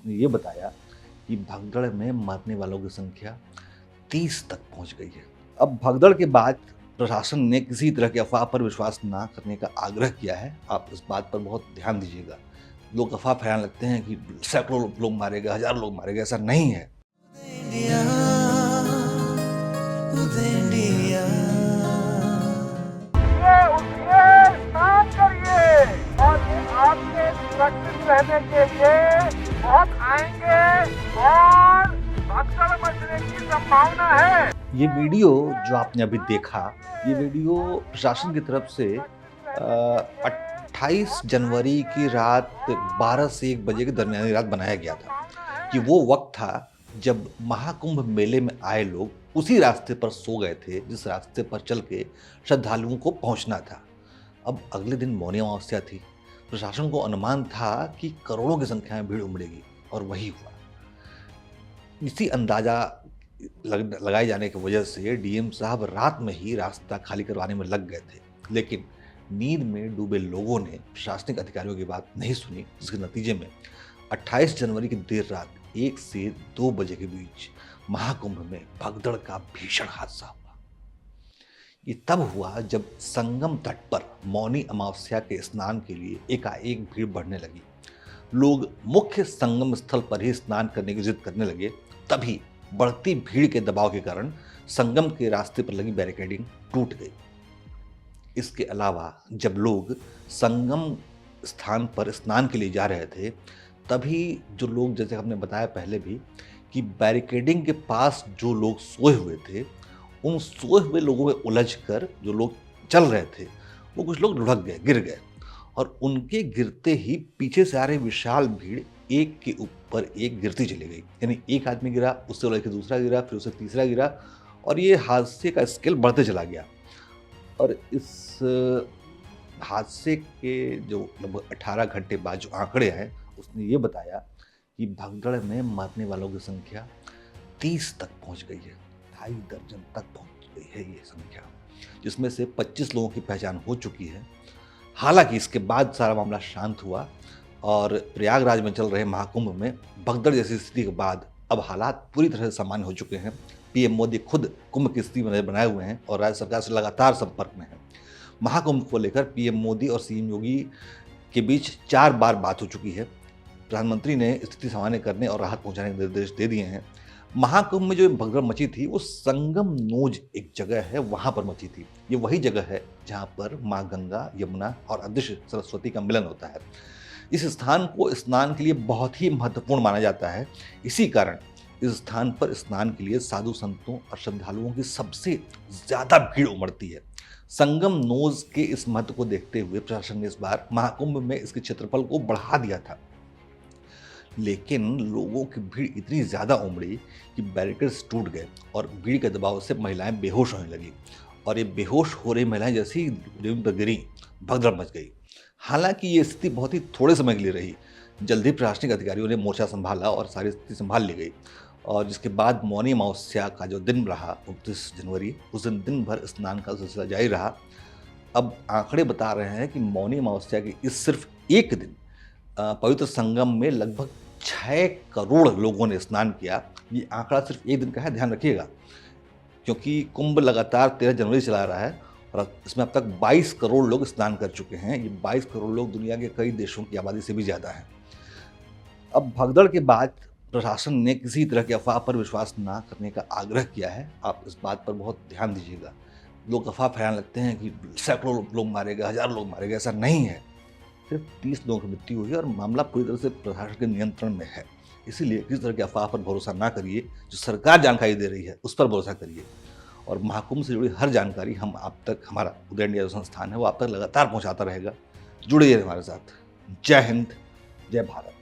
उसने ये बताया कि भगदड़ में मरने वालों की संख्या 30 तक पहुंच गई है। अब भगदड़ के बाद प्रशासन ने किसी तरह की अफवाह पर विश्वास ना करने का आग्रह किया है। आप इस बात पर बहुत ध्यान दीजिएगा। लोग अफवाह फैलाने लगते हैं कि सैकड़ों लोग मारे गए, हज़ारों लोग मारे गए, ऐसा नहीं है। इंडिया, उदय इंडिया। उठिए, स्नान करिए और ये आपके सुरक्षित रहने के लिए बहुत आएंगे और भगदड़ मचने की संभावना है। ये वीडियो जो आपने अभी देखा, ये वीडियो प्रशासन की तरफ से 28 जनवरी की रात 12 से 1 बजे के दरमियानी रात बनाया गया था कि वो वक्त था जब महाकुंभ मेले में आए लोग उसी रास्ते पर सो गए थे जिस रास्ते पर चल के श्रद्धालुओं को पहुंचना था। अब अगले दिन मौनी अमावस्या थी। प्रशासन को अनुमान था कि करोड़ों की संख्या में भीड़ उमड़ेगी और वही हुआ। इसी अंदाजा लगाए जाने की वजह से डीएम साहब रात में ही रास्ता खाली करवाने में लग गए थे, लेकिन नींद में डूबे लोगों ने प्रशासनिक अधिकारियों की बात नहीं सुनी, जिसके नतीजे में 28 जनवरी की देर रात 1 से 2 बजे के बीच महाकुंभ में भगदड़ का भीषण हादसा हुआ। ये तब हुआ जब संगम तट पर मौनी अमावस्या के स्नान के लिए एकाएक भीड़ बढ़ने लगी। लोग मुख्य संगम स्थल पर ही स्नान करने की जिद करने लगे। तभी बढ़ती भीड़ के दबाव के कारण संगम के रास्ते पर लगी बैरिकेडिंग टूट गई। इसके अलावा जब लोग संगम स्थान पर स्नान के लिए जा रहे थे, तभी जो लोग, जैसे हमने बताया पहले भी, कि बैरिकेडिंग के पास जो लोग सोए हुए थे, उन सोए हुए लोगों में उलझकर जो लोग चल रहे थे, वो कुछ लोग लुढ़क गए, गिर गए, और उनके गिरते ही पीछे से आ रही विशाल भीड़ एक के ऊपर एक गिरती चली गई। यानी एक आदमी गिरा, उससे उलझ के दूसरा गिरा, फिर उससे तीसरा गिरा, और ये हादसे का स्केल बढ़ते चला गया। और इस हादसे के जो लगभग 18 घंटे बाद जो आंकड़े हैं, उसने ये बताया कि भगदड़ में मरने वालों की संख्या 30 तक पहुंच गई है। 2.5 दर्जन तक पहुंच गई है ये संख्या, जिसमें से 25 लोगों की पहचान हो चुकी है। हालांकि इसके बाद सारा मामला शांत हुआ और प्रयागराज में चल रहे महाकुंभ में भगदड़ जैसी स्थिति के बाद अब हालात पूरी तरह से सामान्य हो चुके हैं। पीएम मोदी खुद कुंभ की स्थिति में बनाए हुए हैं और राज्य सरकार से लगातार संपर्क में है। महाकुंभ को लेकर पीएम मोदी और सीएम योगी के बीच 4 बार बात हो चुकी है। प्रधानमंत्री ने स्थिति सामान्य करने और राहत पहुंचाने के निर्देश दे दिए हैं। महाकुंभ में जो भगदड़ मची थी, वो संगम नोज एक जगह है, वहां पर मची थी। ये वही जगह है जहां पर माँ गंगा, यमुना और अदृश्य सरस्वती का मिलन होता है। इस स्थान को स्नान के लिए बहुत ही महत्वपूर्ण माना जाता है। इसी कारण इस स्थान पर स्नान के लिए साधु संतों और श्रद्धालुओं की सबसे ज्यादा भीड़ उमड़ती है। संगम नोज के इस महत्व को देखते हुए प्रशासन ने इस बार महाकुंभ में इसके क्षेत्रफल को बढ़ा दिया था, लेकिन लोगों की भीड़ इतनी ज्यादा उमड़ी कि बैरिकेड्स टूट गए और भीड़ के दबाव से महिलाएं बेहोश होने लगी, और ये बेहोश हो रही महिलाएं जैसी जमीन पर गिरी, भगदड़ मच गई। हालांकि ये स्थिति बहुत ही थोड़े समय के लिए रही। जल्द ही प्रशासनिक अधिकारियों ने मोर्चा संभाला और सारी स्थिति संभाल ली गई, और जिसके बाद मौनी अमावस्या का जो दिन रहा 29 जनवरी, उस दिन भर स्नान का सिलसिला जारी रहा। अब आंकड़े बता रहे हैं कि मौनी अमावस्या के इस सिर्फ एक दिन पवित्र संगम में लगभग 6 करोड़ लोगों ने स्नान किया। ये आंकड़ा सिर्फ एक दिन का है, ध्यान रखिएगा, क्योंकि कुंभ लगातार 13 जनवरी चला रहा है और इसमें अब तक 22 करोड़ लोग स्नान कर चुके हैं। ये 22 करोड़ लोग दुनिया के कई देशों की आबादी से भी ज़्यादा हैं। अब भगदड़ के बाद प्रशासन ने किसी तरह की अफवाह पर विश्वास ना करने का आग्रह किया है। आप इस बात पर बहुत ध्यान दीजिएगा। लोग अफवाह फैलाने लगते हैं कि सैकड़ों लोग मारे गए, हज़ारों लोग मारे गए, ऐसा नहीं है। सिर्फ 30 लोगों की मृत्यु हुई है और मामला पूरी तरह से प्रशासन के नियंत्रण में है। इसीलिए किसी तरह की अफवाह पर भरोसा ना करिए। जो सरकार जानकारी दे रही है उस पर भरोसा करिए, और महाकुंभ से जुड़ी हर जानकारी हम आप तक, हमारा उदय इंडिया जो संस्थान है वो आप तक लगातार पहुंचाता रहेगा। जुड़िए हमारे साथ। जय हिंद, जय भारत।